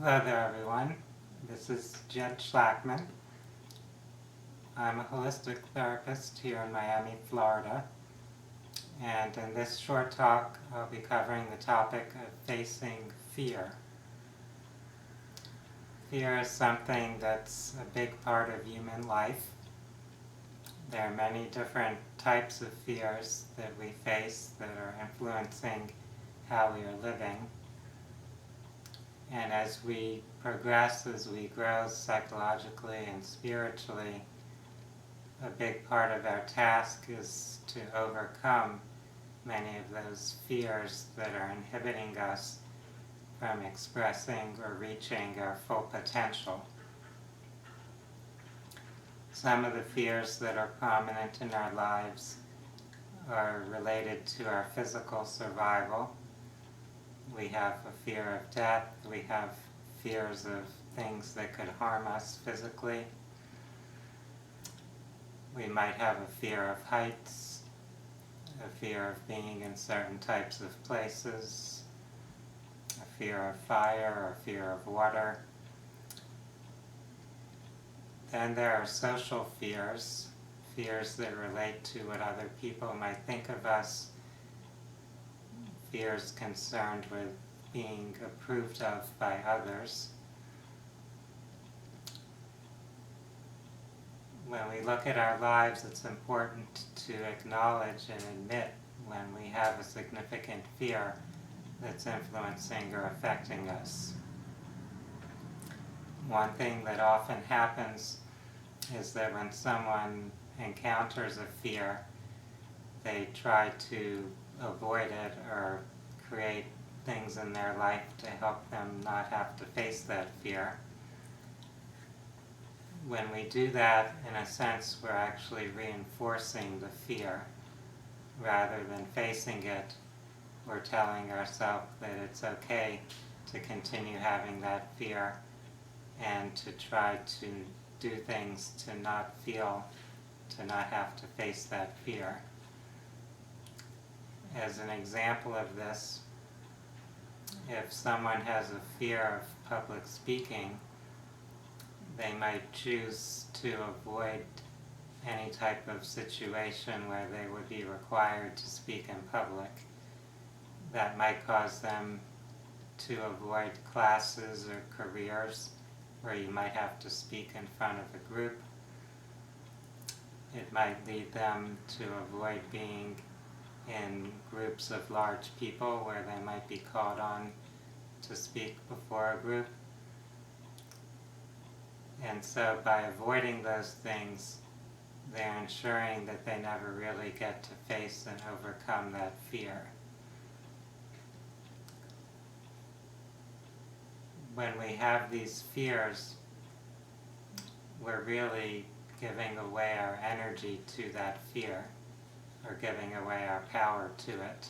Hello there, everyone. This is Jed Shlackman. I'm a holistic therapist here in Miami, Florida. And in this short talk, I'll be covering the topic of facing fear. Fear is something that's a big part of human life. There are many different types of fears that we face that are influencing how we are living. And as we progress, as we grow psychologically and spiritually, a big part of our task is to overcome many of those fears that are inhibiting us from expressing or reaching our full potential. Some of the fears that are prominent in our lives are related to our physical survival. We have a fear of death, we have fears of things that could harm us physically. We might have a fear of heights, a fear of being in certain types of places, a fear of fire, a fear of water. Then there are social fears, fears that relate to what other people might think of us, fears concerned with being approved of by others. When we look at our lives, it's important to acknowledge and admit when we have a significant fear that's influencing or affecting us. One thing that often happens is that when someone encounters a fear, they try to avoid it or create things in their life to help them not have to face that fear. When we do that, in a sense, we're actually reinforcing the fear. Rather than facing it, we're telling ourselves that it's okay to continue having that fear and to try to do things to not feel, to not have to face that fear. As an example of this, if someone has a fear of public speaking, they might choose to avoid any type of situation where they would be required to speak in public. That might cause them to avoid classes or careers where you might have to speak in front of a group. It might lead them to avoid being in groups of large people where they might be called on to speak before a group. And so by avoiding those things, they're ensuring that they never really get to face and overcome that fear. When we have these fears, we're really giving away our energy to that fear, or giving away our power to it.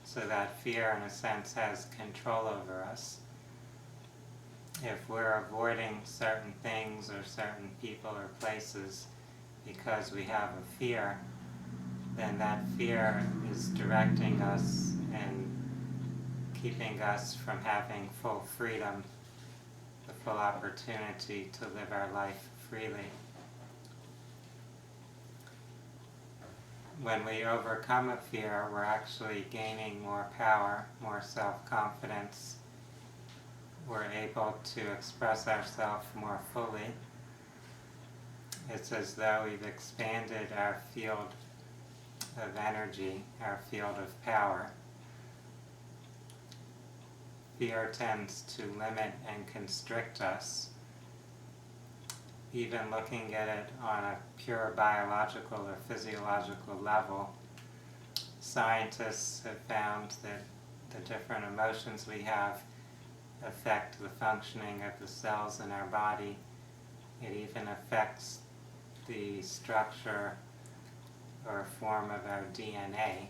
So that fear, in a sense, has control over us. If we're avoiding certain things or certain people or places because we have a fear, then that fear is directing us and keeping us from having full freedom, the full opportunity to live our life freely. When we overcome a fear, we're actually gaining more power, more self-confidence. We're able to express ourselves more fully. It's as though we've expanded our field of energy, our field of power. Fear tends to limit and constrict us. Even looking at it on a pure biological or physiological level, scientists have found that the different emotions we have affect the functioning of the cells in our body. It even affects the structure or form of our DNA.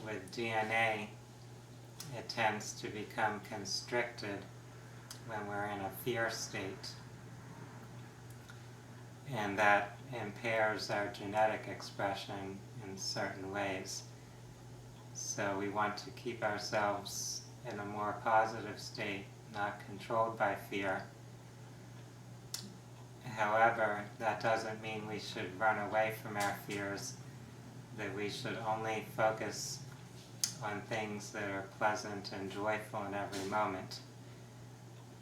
With DNA, it tends to become constricted when we're in a fear state, and that impairs our genetic expression in certain ways. So we want to keep ourselves in a more positive state, not controlled by fear. However, that doesn't mean we should run away from our fears, that we should only focus on things that are pleasant and joyful in every moment.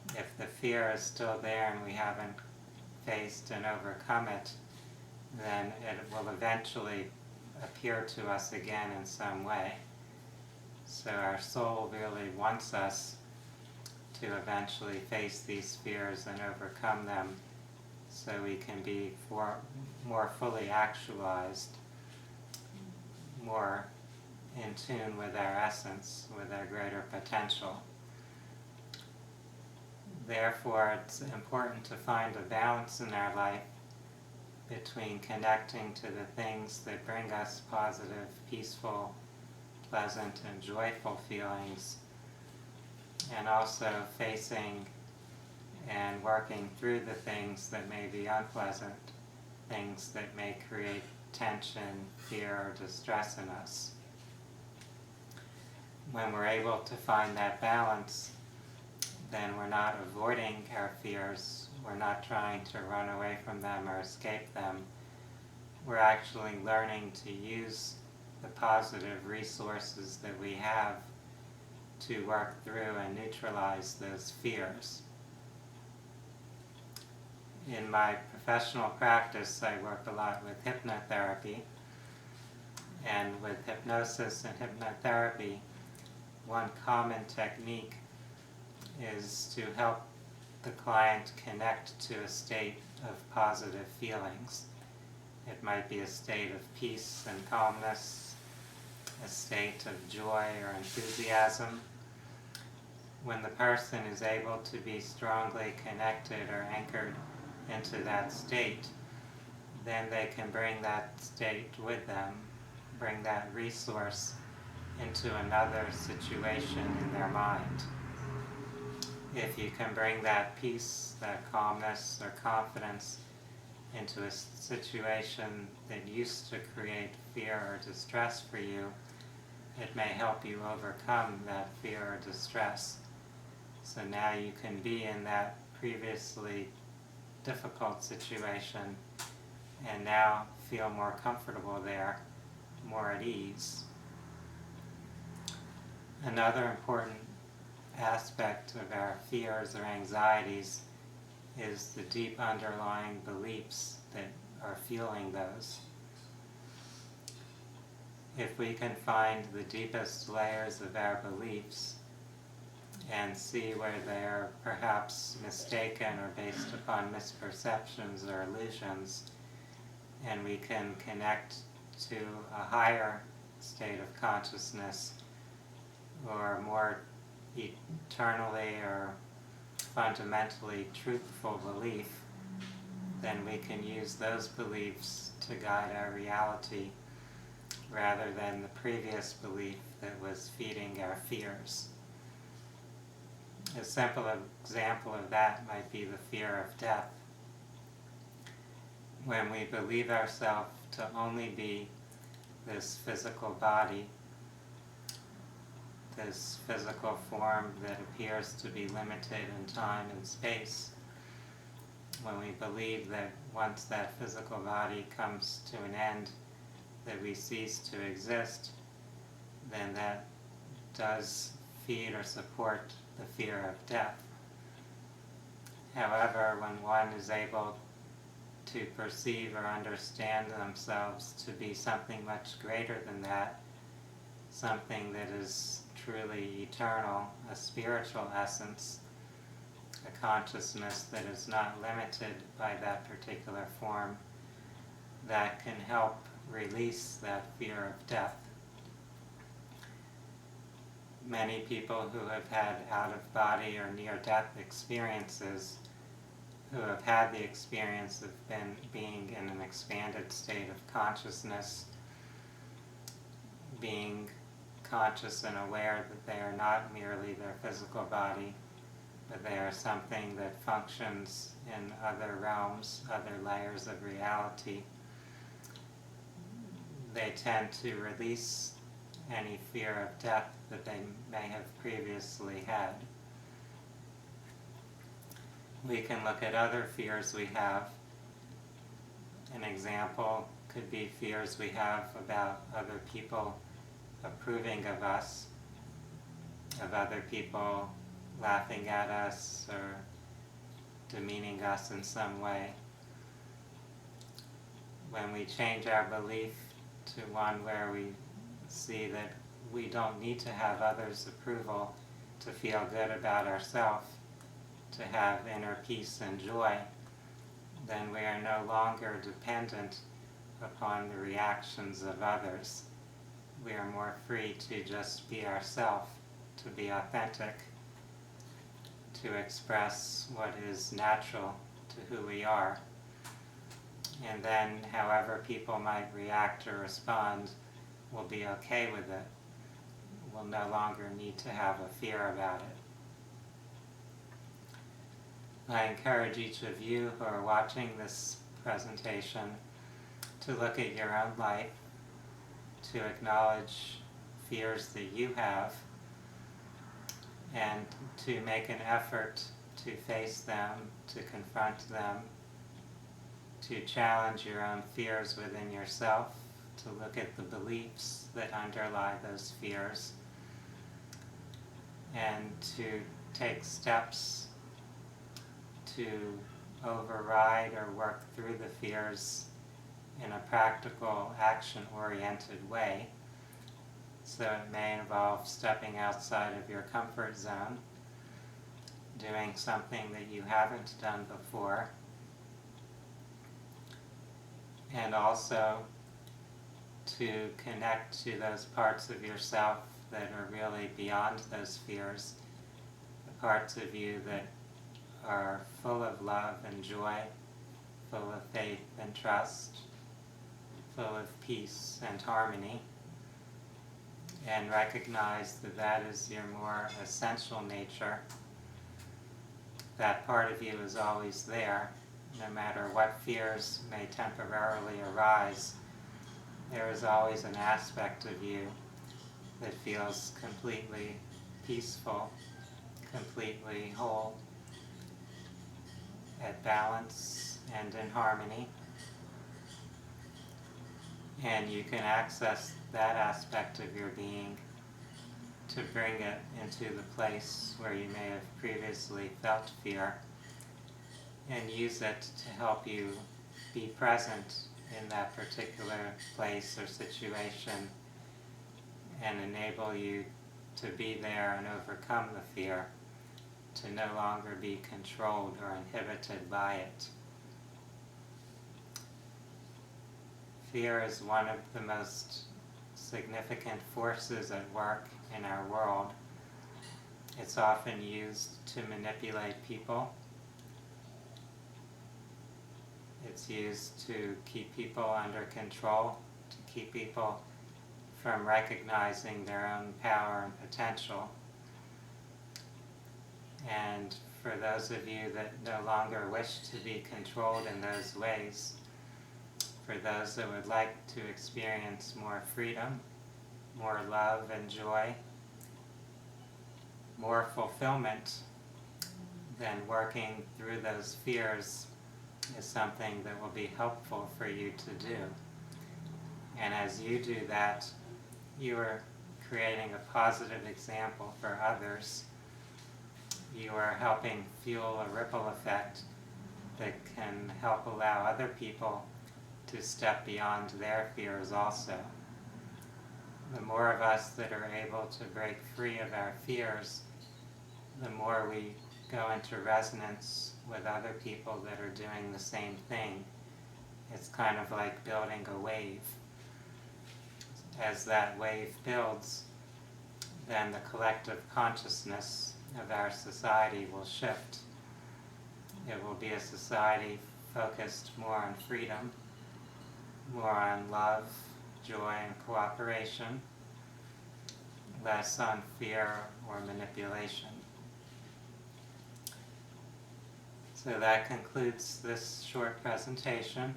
If the fear is still there and we haven't faced and overcome it, then it will eventually appear to us again in some way. So our soul really wants us to eventually face these fears and overcome them, so we can be more fully actualized, more in tune with our essence, with our greater potential. Therefore, it's important to find a balance in our life between connecting to the things that bring us positive, peaceful, pleasant, and joyful feelings, and also facing and working through the things that may be unpleasant, things that may create tension, fear, or distress in us. When we're able to find that balance, then we're not avoiding our fears, we're not trying to run away from them or escape them. We're actually learning to use the positive resources that we have to work through and neutralize those fears. In my professional practice, I work a lot with hypnotherapy, and with hypnosis and hypnotherapy, one common technique is to help the client connect to a state of positive feelings. It might be a state of peace and calmness, a state of joy or enthusiasm. When the person is able to be strongly connected or anchored into that state, then they can bring that state with them, bring that resource into another situation in their mind. If you can bring that peace, that calmness or confidence into a situation that used to create fear or distress for you, it may help you overcome that fear or distress. So now you can be in that previously difficult situation and now feel more comfortable there, more at ease. Another important aspect of our fears or anxieties is the deep underlying beliefs that are fueling those. If we can find the deepest layers of our beliefs and see where they're perhaps mistaken or based upon misperceptions or illusions, and we can connect to a higher state of consciousness or more eternally or fundamentally truthful belief, then we can use those beliefs to guide our reality rather than the previous belief that was feeding our fears. A simple example of that might be the fear of death. When we believe ourselves to only be this physical body, this physical form that appears to be limited in time and space, when we believe that once that physical body comes to an end, that we cease to exist, then that does feed or support the fear of death. However, when one is able to perceive or understand themselves to be something much greater than that, something that is truly eternal, a spiritual essence, a consciousness that is not limited by that particular form, that can help release that fear of death. Many people who have had out-of-body or near-death experiences, who have had the experience of being in an expanded state of consciousness, being conscious and aware that they are not merely their physical body, but they are something that functions in other realms, other layers of reality. They tend to release any fear of death that they may have previously had. We can look at other fears we have. An example could be fears we have about other people approving of us, of other people laughing at us or demeaning us in some way. When we change our belief to one where we see that we don't need to have others' approval to feel good about ourselves, to have inner peace and joy, then we are no longer dependent upon the reactions of others. We are more free to just be ourselves, to be authentic, to express what is natural to who we are. And then however people might react or respond, we'll be okay with it. We'll no longer need to have a fear about it. I encourage each of you who are watching this presentation to look at your own life, to acknowledge fears that you have, and to make an effort to face them, to confront them, to challenge your own fears within yourself, to look at the beliefs that underlie those fears, and to take steps to override or work through the fears in a practical, action-oriented way. So it may involve stepping outside of your comfort zone, doing something that you haven't done before, and also to connect to those parts of yourself that are really beyond those fears, the parts of you that are full of love and joy, full of faith and trust, full of peace and harmony, and recognize that that is your more essential nature. That part of you is always there, no matter what fears may temporarily arise. There is always an aspect of you that feels completely peaceful, completely whole, at balance and in harmony. And you can access that aspect of your being to bring it into the place where you may have previously felt fear, and use it to help you be present in that particular place or situation, and enable you to be there and overcome the fear, to no longer be controlled or inhibited by it. Fear is one of the most significant forces at work in our world. It's often used to manipulate people. It's used to keep people under control, to keep people from recognizing their own power and potential. And for those of you that no longer wish to be controlled in those ways, for those that would like to experience more freedom, more love and joy, more fulfillment, then working through those fears is something that will be helpful for you to do. And as you do that, you are creating a positive example for others. You are helping fuel a ripple effect that can help allow other people to step beyond their fears also. The more of us that are able to break free of our fears, the more we go into resonance with other people that are doing the same thing. It's kind of like building a wave. As that wave builds, then the collective consciousness of our society will shift. It will be a society focused more on freedom, more on love, joy, and cooperation, less on fear or manipulation. So that concludes this short presentation.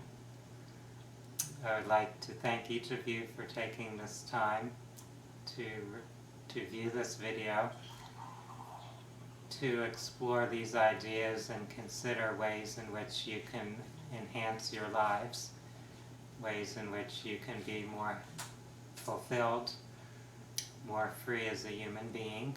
I would like to thank each of you for taking this time to view this video, to explore these ideas and consider ways in which you can enhance your lives, ways in which you can be more fulfilled, more free as a human being.